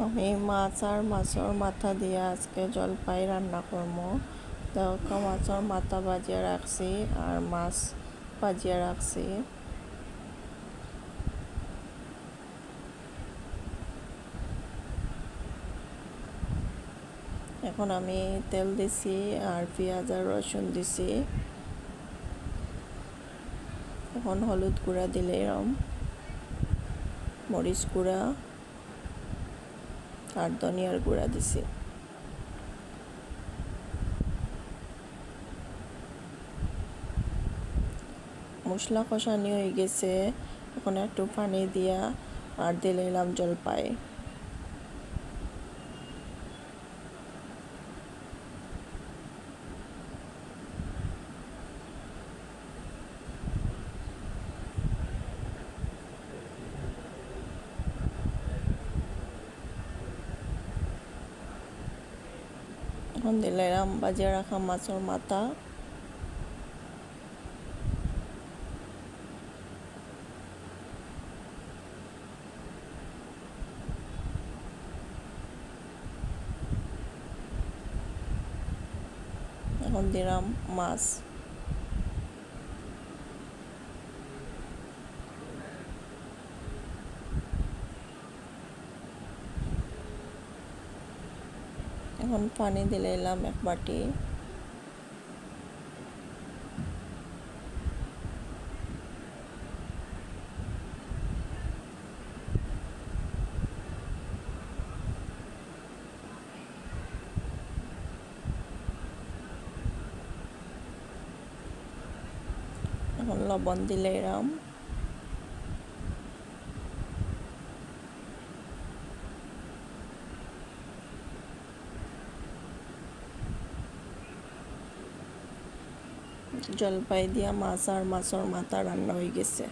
আমি মাছ আর মাছের মাথা দিয়ে আজকে জলপাই রান্না করবো। দেখো মাছের মাথা ভাজিয়ে রাখছি আর মাছ ভাজিয়ে রাখছি। এখন আমি তেল দিছি আর পেঁয়াজ আর রসুন দিছি। এখন হলুদ গুঁড়া দিলাম, মরিচ গুঁড়া আর ধনিয়ার গুঁড়া দিছি। মশলা কষানি হয়ে গেছে, এখন একটু পানি দিয়া আর দিলাম জলপাই। এখন দিলাম ভাজিয়ে রাখা মাছের মাথা। এখন দিলাম মাছ। এখন পানি দিলাম এক বাটি। এখন লবণ দিলাম। জলপাই দিয়া মাছ আর মাছের মাথা রান্না হয়ে গেছে।